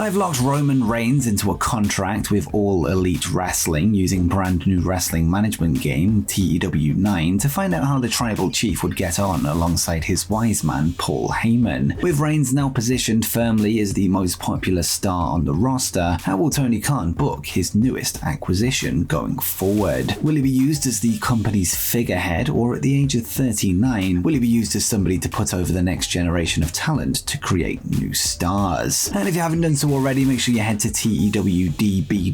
I've locked Roman Reigns into a contract with All Elite Wrestling using brand new wrestling management game TEW 9 to find out how the tribal chief would get on alongside his wiseman Paul Heyman. With Reigns now positioned firmly as the most popular star on the roster, how will Tony Khan book his newest acquisition going forward? Will he be used as the company's figurehead, or at the age of 39, will he be used as somebody to put over the next generation of talent to create new stars? And if you haven't done so already, make sure you head to tewdb.com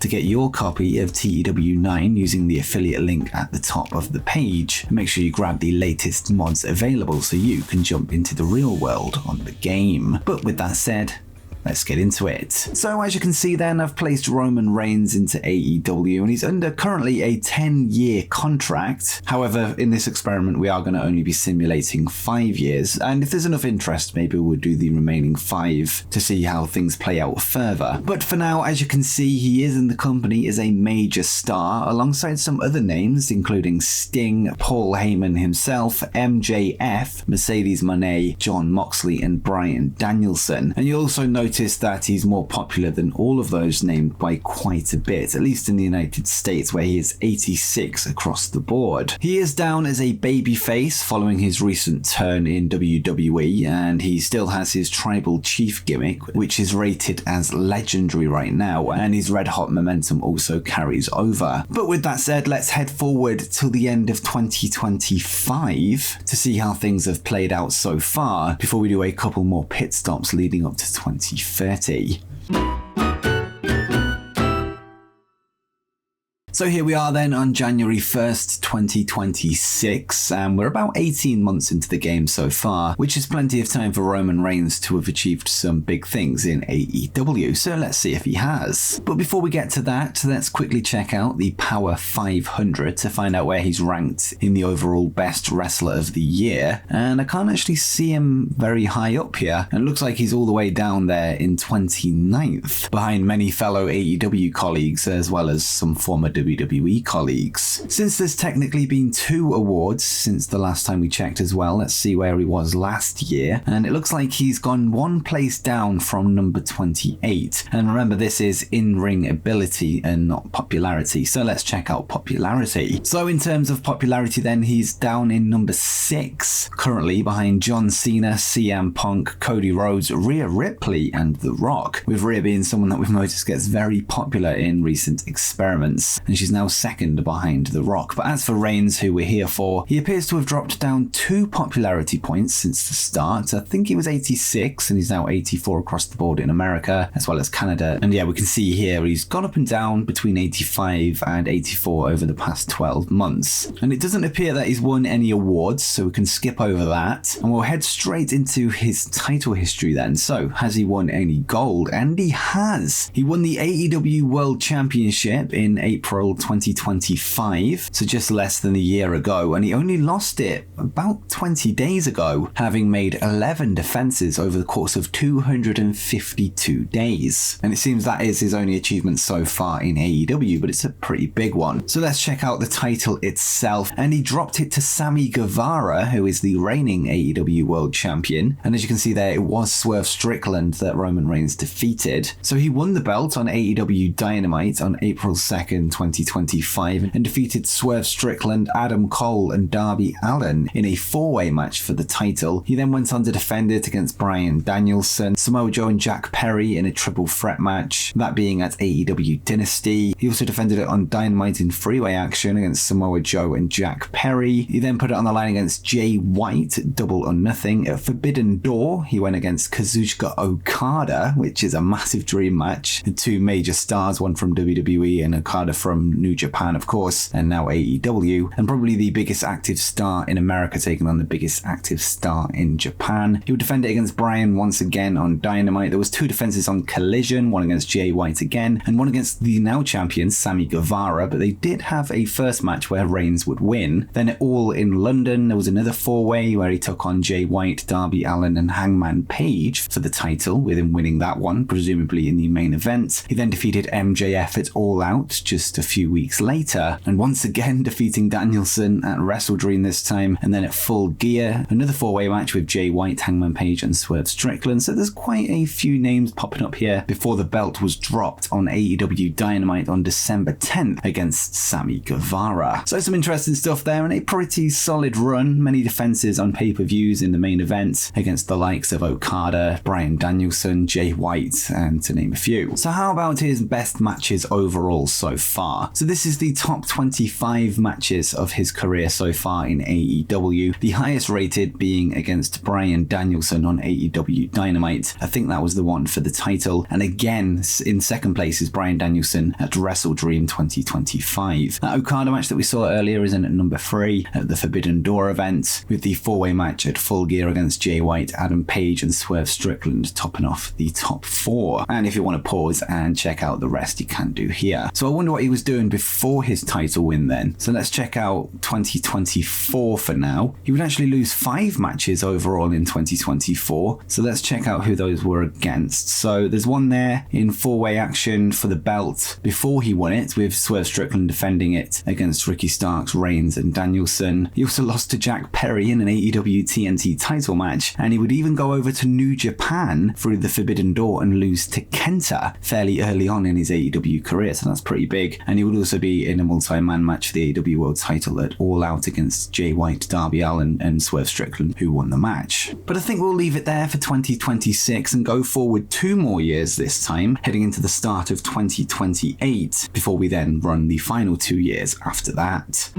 to get your copy of TEW 9 using the affiliate link at the top of the page. Make sure you grab the latest mods available so you can jump into the real world on the game. But with that said, let's get into it. So as you can see then, I've placed Roman Reigns into AEW and he's under currently a 10-year contract. However, in this experiment, we are going to only be simulating 5 years. And if there's enough interest, maybe we'll do the remaining 5 to see how things play out further. But for now, as you can see, he is in the company as a major star alongside some other names, including Sting, Paul Heyman himself, MJF, Mercedes Moné, Jon Moxley, and Bryan Danielson. And you'll also notice that he's more popular than all of those named by quite a bit, at least in the United States, where he is 86 across the board. He is down as a babyface following his recent turn in WWE, and he still has his tribal chief gimmick, which is rated as legendary right now, and his red hot momentum also carries over. But with that said, let's head forward till the end of 2025 to see how things have played out so far before we do a couple more pit stops leading up to 2030. So here we are then on January 1st, 2026, and we're about 18 months into the game so far, which is plenty of time for Roman Reigns to have achieved some big things in AEW, so let's see if he has. But before we get to that, let's quickly check out the Power 500 to find out where he's ranked in the overall Best Wrestler of the Year, and I can't actually see him very high up here, and it looks like he's all the way down there in 29th, behind many fellow AEW colleagues as well as some former WWE colleagues. Since there's technically been 2 awards since the last time we checked as well, let's see where he was last year, and it looks like he's gone 1 place down from number 28. And remember, this is in-ring ability and not popularity, so let's check out popularity. So in terms of popularity then, he's down in number 6, currently behind John Cena, CM Punk, Cody Rhodes, Rhea Ripley, and The Rock, with Rhea being someone that we've noticed gets very popular in recent experiments, and she's now second behind The Rock. But as for Reigns, who we're here for, he appears to have dropped down 2 popularity points since the start. I think he was 86 and he's now 84 across the board in America as well as Canada. And yeah, we can see here he's gone up and down between 85 and 84 over the past 12 months. And it doesn't appear that he's won any awards, so we can skip over that. And we'll head straight into his title history then. So, has he won any gold? And he has! He won the AEW World Championship in April 2025, so just less than a year ago, and he only lost it about 20 days ago, having made 11 defenses over the course of 252 days. And it seems that is his only achievement so far in AEW, but it's a pretty big one. So let's check out the title itself, and he dropped it to Sammy Guevara, who is the reigning AEW World Champion, and as you can see there, it was Swerve Strickland that Roman Reigns defeated. So he won the belt on AEW Dynamite on April 2nd, 2025, and defeated Swerve Strickland, Adam Cole, and Darby Allin in a 4-way match for the title. He then went on to defend it against Bryan Danielson, Samoa Joe, and Jack Perry in a triple threat match, that being at AEW Dynasty. He also defended it on Dynamite in 3-way action against Samoa Joe and Jack Perry. He then put it on the line against Jay White, Double or Nothing. At Forbidden Door, he went against Kazuchika Okada, which is a massive dream match. The 2 major stars, one from WWE and Okada from New Japan, of course, and now AEW, and probably the biggest active star in America taking on the biggest active star in Japan. He would defend it against Bryan once again on Dynamite. There was 2 defenses on Collision, one against Jay White again, and one against the now champion Sammy Guevara, but they did have a first match where Reigns would win. Then at All in London, there was another 4-way where he took on Jay White, Darby Allin, and Hangman Page for the title, with him winning that one, presumably in the main event. He then defeated MJF at All Out just a few weeks later, and once again defeating Danielson at Wrestle Dream this time, and then at Full Gear, another 4-way match with Jay White, Hangman Page and Swerve Strickland. So there's quite a few names popping up here before the belt was dropped on AEW Dynamite on December 10th against Sammy Guevara. So some interesting stuff there, and a pretty solid run. Many defenses on pay-per-views in the main event against the likes of Okada, Bryan Danielson, Jay White, and to name a few. So how about his best matches overall so far? So this is the top 25 matches of his career so far in AEW, the highest rated being against Bryan Danielson on AEW Dynamite. I think that was the one for the title, and again in second place is Bryan Danielson at Wrestle Dream 2025. That Okada match that we saw earlier is in at number 3 at the Forbidden Door event, with the 4-way match at Full Gear against Jay White, Adam Page and Swerve Strickland topping off the top 4. And if you want to pause and check out the rest, you can do here. So I wonder what he was doing before his title win then. So let's check out 2024 for now. He would actually lose 5 matches overall in 2024. So let's check out who those were against. So there's one there in 4-way action for the belt before he won it, with Swerve Strickland defending it against Ricky Starks, Reigns and Danielson. He also lost to Jack Perry in an AEW TNT title match, and he would even go over to New Japan through the Forbidden Door and lose to Kenta fairly early on in his AEW career, so that's pretty big. And he would also be in a multi-man match for the AEW World title at All Out against Jay White, Darby Allin and Swerve Strickland, who won the match. But I think we'll leave it there for 2026 and go forward 2 more years this time, heading into the start of 2028, before we then run the final 2 years after that.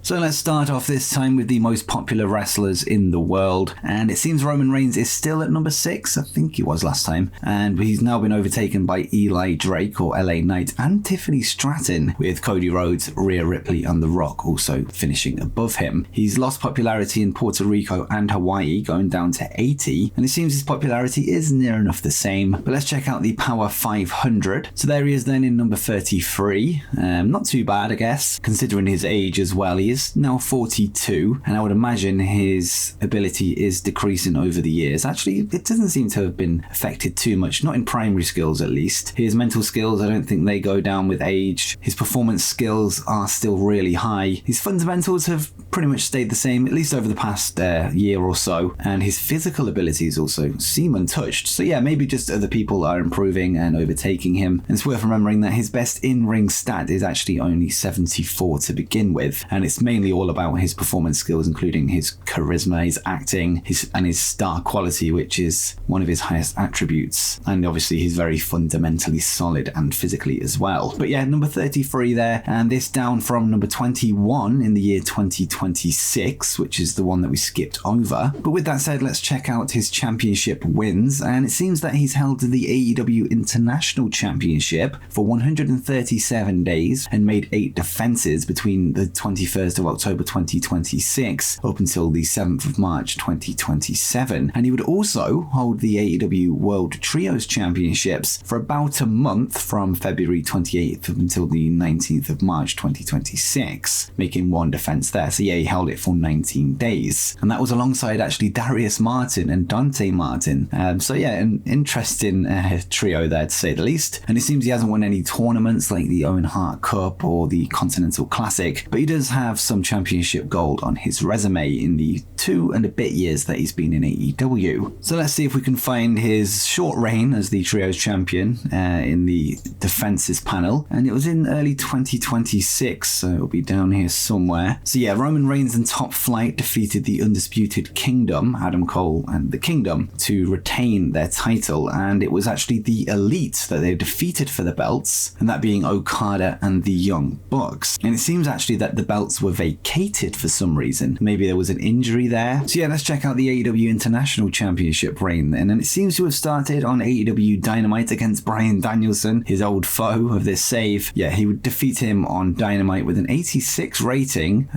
So let's start off this time with the most popular wrestlers in the world, and it seems Roman Reigns is still at number 6, I think he was last time, and he's now been overtaken by Eli Drake or LA Knight and Tiffany Stratton, with Cody Rhodes, Rhea Ripley and The Rock also finishing above him. He's lost popularity in Puerto Rico and Hawaii, going down to 80, and it seems his popularity is near enough the same. But let's check out the Power 500. So there he is then in number 33, not too bad I guess, considering his age as well. He is now 42, and I would imagine his ability is decreasing over the years. Actually, it doesn't seem to have been affected too much, not in primary skills at least. His mental skills, I don't think they go down with age. His performance skills are still really high. His fundamentals have pretty much stayed the same, at least over the past year or so, and his physical abilities also seem untouched. So yeah, maybe just other people are improving and overtaking him. And it's worth remembering that his best in-ring stat is actually only 74 to begin with, and it's mainly all about his performance skills, including his charisma, his acting, his star quality, which is one of his highest attributes. And obviously he's very fundamentally solid and physically as well. But yeah, number 33 there, and this down from number 21 in the year 2026, which is the one that we skipped over. But with that said, let's check out his championship wins, and it seems that he's held the AEW International Championship for 137 days and made 8 defenses between the 21st of October 2026 up until the 7th of March 2027. And he would also hold the AEW World Trios Championships for about a month, from February 28th up until the 19th of March 2026, making 1 defense there. So yeah, he held it for 19 days. And that was alongside actually Darius Martin and Dante Martin. So yeah, an interesting trio there to say the least. And it seems he hasn't won any tournaments like the Owen Hart Cup or the Continental Classic, but he does have some championship gold on his resume in the 2 and a bit years that he's been in AEW. So let's see if we can find his short reign as the Trios champion in the defenses panel, and it was in early 2026, so it'll be down here somewhere. So yeah, Roman Reigns and Top Flight defeated the Undisputed Kingdom, Adam Cole and the Kingdom, to retain their title, and it was actually the Elite that they defeated for the belts, and that being Okada and the Young Bucks. And it seems actually that the belts were vacated for some reason. Maybe there was an injury there. So yeah, let's check out the AEW International Championship reign then. And it seems to have started on AEW Dynamite against Bryan Danielson, his old foe of this save. Yeah, he would defeat him on Dynamite with an 86 rating,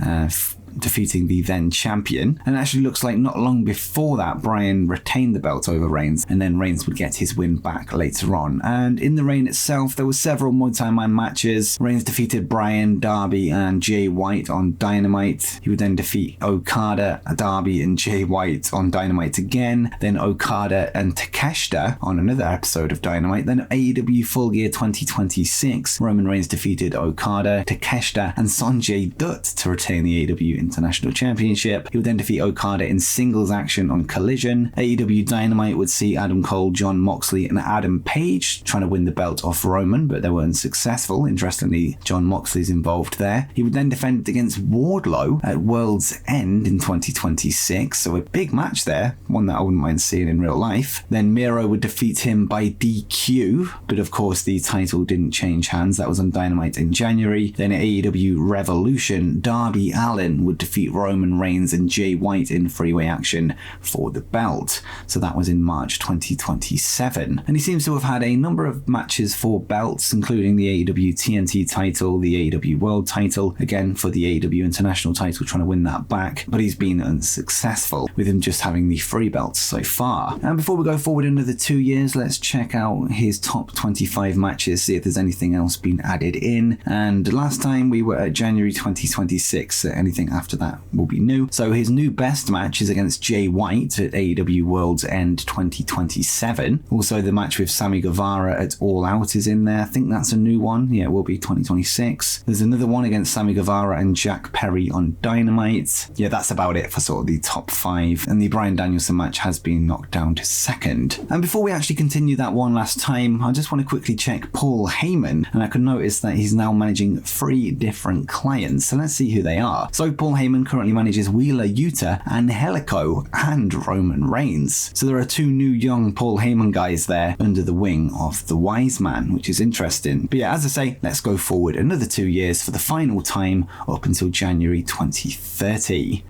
defeating the then champion. And it actually looks like not long before that, Bryan retained the belt over Reigns, and then Reigns would get his win back later on. And in the reign itself, there were several multi-man matches. Reigns defeated Bryan, Darby, and Jay White on Dynamite. He would then defeat Okada, Darby, and Jay White on Dynamite again. Then Okada and Takeshita on another episode of Dynamite. Then AEW Full Gear 2026, Roman Reigns defeated Okada, Takeshita, and Sanjay Dutt to retain the AEW International Championship. He would then defeat Okada in singles action on Collision. AEW Dynamite would see Adam Cole, Jon Moxley, and Adam Page trying to win the belt off Roman, but they weren't successful. Interestingly, Jon Moxley's involved there. He would then defend against Wardlow at World's End in 2026, so a big match there, one that I wouldn't mind seeing in real life. Then Miro would defeat him by DQ, but of course the title didn't change hands. That was on Dynamite in January. Then at AEW Revolution, Darby Allin would defeat Roman Reigns and Jay White in freeway action for the belt. So that was in March 2027. And he seems to have had a number of matches for belts, including the AEW TNT title, the AEW World title, again for the AEW International title, trying to win that back, but he's been unsuccessful, with him just having the 3 belts so far. And before we go forward another 2 years, let's check out his top 25 matches, see if there's anything else been added in. And last time we were at January 2026, so anything after that will be new. So his new best match is against Jay White at AEW World's End 2027. Also, the match with Sammy Guevara at All Out is in there. I think that's a new one. Yeah, it will be 2026. There's another one against Sammy Guevara and Jack Perry on Dynamite. Yeah, that's about it for sort of the top 5. And the Bryan Danielson match has been knocked down to second. And before we actually continue that one last time, I just want to quickly check Paul Heyman, and I could notice that he's now managing 3 different clients. So let's see who they are. So Paul Heyman currently manages Wheeler Yuta, Angelico, and Roman Reigns. So there are 2 new young Paul Heyman guys there under the wing of the Wiseman, which is interesting. But yeah, as I say, let's go forward another 2 years for the final time up until January 2030.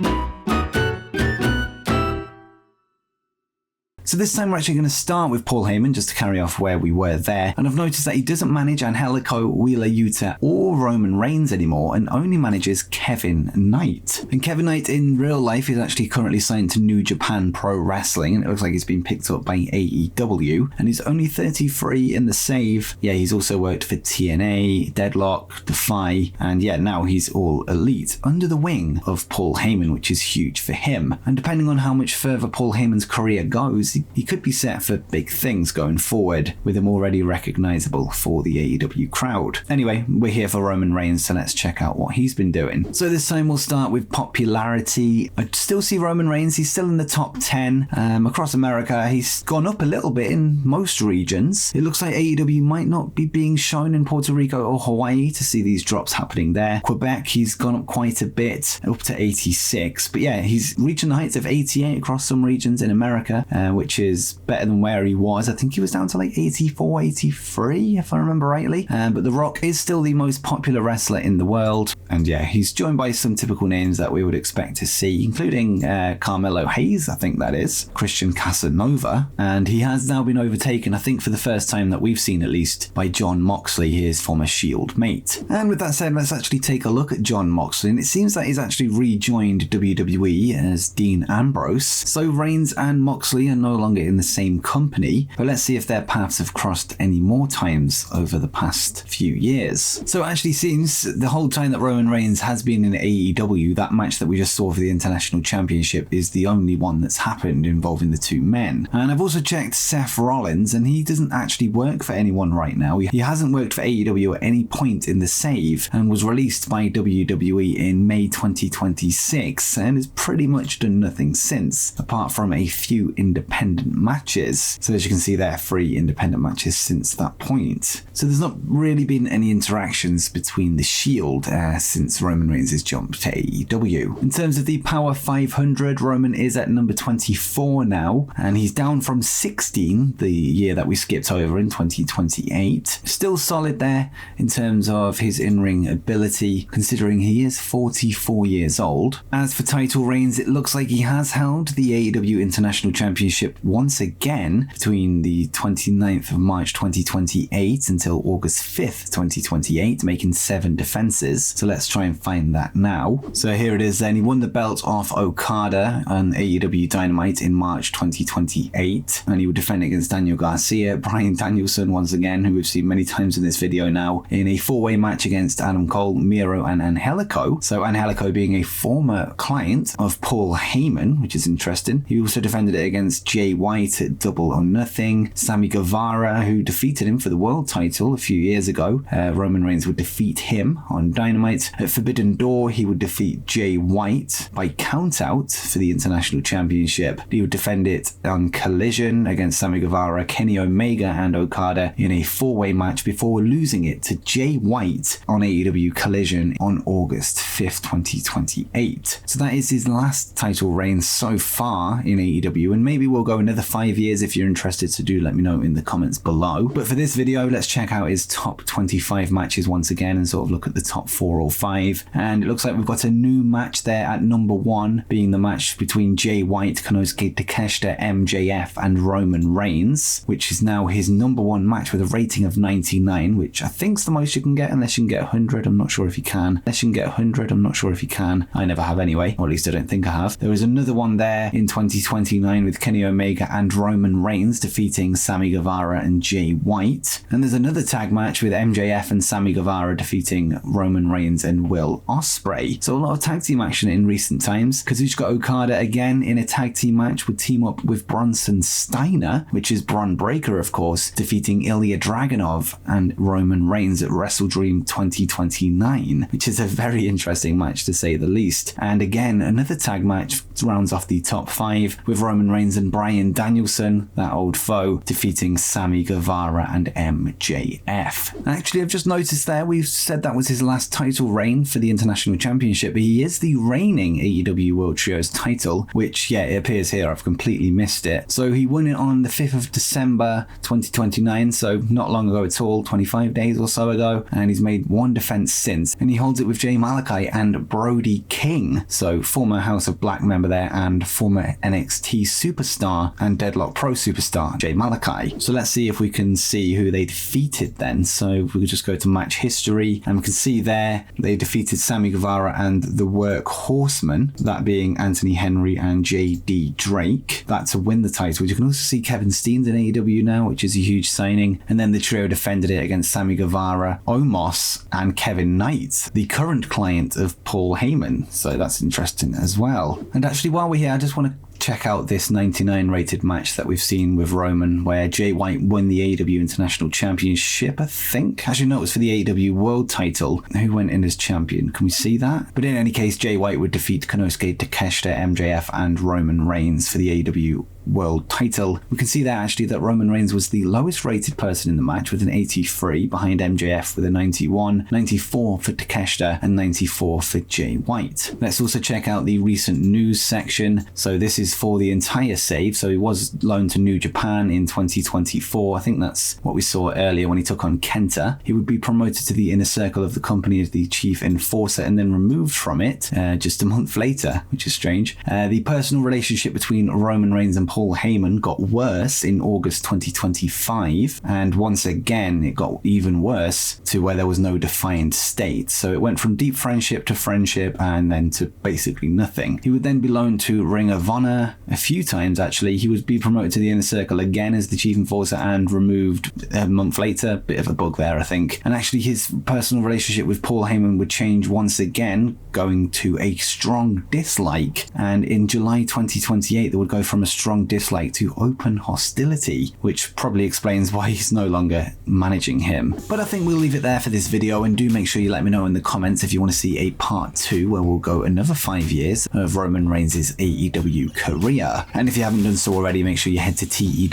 So this time we're actually going to start with Paul Heyman, just to carry off where we were there. And I've noticed that he doesn't manage Angelico, Wheeler Yuta, or Roman Reigns anymore, and only manages Kevin Knight. And Kevin Knight in real life is actually currently signed to New Japan Pro Wrestling, and it looks like he's been picked up by AEW. And he's only 33 in the save. Yeah, he's also worked for TNA, Deadlock, Defy, and yeah, now he's all elite under the wing of Paul Heyman, which is huge for him. And depending on how much further Paul Heyman's career goes, he could be set for big things going forward, with him already recognizable for the AEW crowd. Anyway, we're here for Roman Reigns, so let's check out what he's been doing. So this time we'll start with popularity. I still see Roman Reigns, he's still in the top 10. Across America, he's gone up a little bit in most regions. It looks like AEW might not be being shown in Puerto Rico or Hawaii to see these drops happening there. Quebec, he's gone up quite a bit, up to 86. But yeah, he's reaching the heights of 88 across some regions in America, which is better than where he was. I think he was down to like 84, 83, if I remember rightly. But The Rock is still the most popular wrestler in the world. And yeah, he's joined by some typical names that we would expect to see, including Carmelo Hayes, I think that is, Christian Casanova. And he has now been overtaken, I think for the first time that we've seen at least, by Jon Moxley, his former Shield mate. And with that said, let's actually take a look at Jon Moxley. And it seems that he's actually rejoined WWE as Dean Ambrose. So Reigns and Moxley are no longer in the same company, but let's see if their paths have crossed any more times over the past few years. So it actually seems the whole time that Roman Reigns has been in AEW, that match that we just saw for the International Championship is the only one that's happened involving the 2 men. And I've also checked Seth Rollins, and he doesn't actually work for anyone right now. He hasn't worked for AEW at any point in the save, and was released by WWE in May 2026, and has pretty much done nothing since, apart from a few independent matches. So as you can see there, 3 independent matches since that point. So there's not really been any interactions between the Shield since Roman Reigns has jumped to AEW. In terms of the Power 500, Roman is at number 24 now, and he's down from 16 the year that we skipped over in 2028. Still solid there in terms of his in-ring ability, considering he is 44 years old. As for title reigns, it looks like he has held the AEW International Championship Championship once again between the 29th of March 2028 until August 5th, 2028, making 7 defenses. So let's try and find that now. So here it is then. He won the belt off Okada on AEW Dynamite in March 2028, and he would defend against Daniel Garcia, Bryan Danielson once again, who we've seen many times in this video now, in a 4-way match against Adam Cole, Miro, and Angelico. So Angelico being a former client of Paul Heyman, which is interesting. He also defended it against Jay White at Double or Nothing. Sammy Guevara, who defeated him for the world title a few years ago. Roman Reigns would defeat him on Dynamite. At Forbidden Door, he would defeat Jay White by countout for the International Championship. He would defend it on Collision against Sammy Guevara, Kenny Omega, and Okada in a 4-way match before losing it to Jay White on AEW Collision on August 5th, 2028. So that is his last title reign so far in AEW, and maybe we'll go another 5 years. If you're interested, so do let me know in the comments below. But for this video, let's check out his top 25 matches once again and sort of look at the top 4 or 5. And it looks like we've got a new match there at number 1, being the match between Jay White, Konosuke Takeshita, MJF, and Roman Reigns, which is now his number 1 match with a rating of 99, which I think's the most you can get, unless you can get 100. I'm not sure if you can. Unless you can get 100, I'm not sure if you can. I never have anyway, or at least I don't think I have. There was another one there in 2029 with Kenny Omega and Roman Reigns defeating Sammy Guevara and Jay White. And there's another tag match with MJF and Sammy Guevara defeating Roman Reigns and Will Ospreay. So a lot of tag team action in recent times. Kazuchika Okada again in a tag team match would team up with Bronson Steiner, which is Bron Breakker of course, defeating Ilya Dragunov and Roman Reigns at Wrestle Dream 2029, which is a very interesting match to say the least. And again, another tag match rounds off the top 5 with Roman Reigns and Bryan Danielson, that old foe, defeating Sammy Guevara and MJF. Actually, I've just noticed there, we've said that was his last title reign for the International Championship, but he is the reigning AEW World Trios title, which, yeah, it appears here, I've completely missed it. So he won it on the 5th of December 2029, so not long ago at all, 25 days or so ago, and he's made 1 defense since, and he holds it with Jay Malachi and Brody King, so former House of Black member there and former NXT superstar and Deadlock Pro superstar Jay Malachi. So let's see if we can see who they defeated then. So if we could just go to match history, and we can see there they defeated Sammy Guevara and the Workhorsemen, that being Anthony Henry and JD Drake, that to win the title. You can also see Kevin Steen in AEW now, which is a huge signing, and then the trio defended it against Sammy Guevara, Omos, and Kevin Knight, the current client of Paul Heyman. So that's interesting as well. And actually, while we're here, I just want to check out this 99 rated match that we've seen with Roman, where Jay White won the AEW International Championship, I think. Actually, no, it was for the AEW World title. Who went in as champion? Can we see that? But in any case, Jay White would defeat Konosuke Takeshita, MJF, and Roman Reigns for the AEW World title. We can see there actually that Roman Reigns was the lowest rated person in the match with an 83, behind MJF with a 91, 94 for Takeshita, and 94 for Jay White. Let's also check out the recent news section. So this is for the entire save. So he was loaned to New Japan in 2024. I think that's what we saw earlier when he took on Kenta. He would be promoted to the inner circle of the company as the chief enforcer and then removed from it just a month later, which is strange. The personal relationship between Roman Reigns and Paul Heyman got worse in August 2025, and once again it got even worse to where there was no defined state. So it went from deep friendship to friendship and then to basically nothing. He would then be loaned to Ring of Honor a few times actually. He would be promoted to the inner circle again as the chief enforcer and removed a month later. Bit of a bug there, I think. And actually his personal relationship with Paul Heyman would change once again, going to a strong dislike, and in July 2028 they would go from a strong dislike to open hostility, which probably explains why he's no longer managing him. But I think we'll leave it there for this video, and do make sure you let me know in the comments if you want to see a part 2 where we'll go another 5 years of Roman Reigns' AEW career. And if you haven't done so already, make sure you head to tewdb.com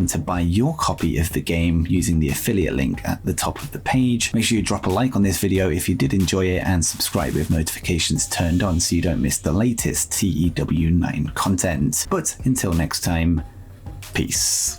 to buy your copy of the game using the affiliate link at the top of the page. Make sure you drop a like on this video if you did enjoy it, and subscribe with notifications turned on so you don't miss the latest TEW9 content. But until next time, peace.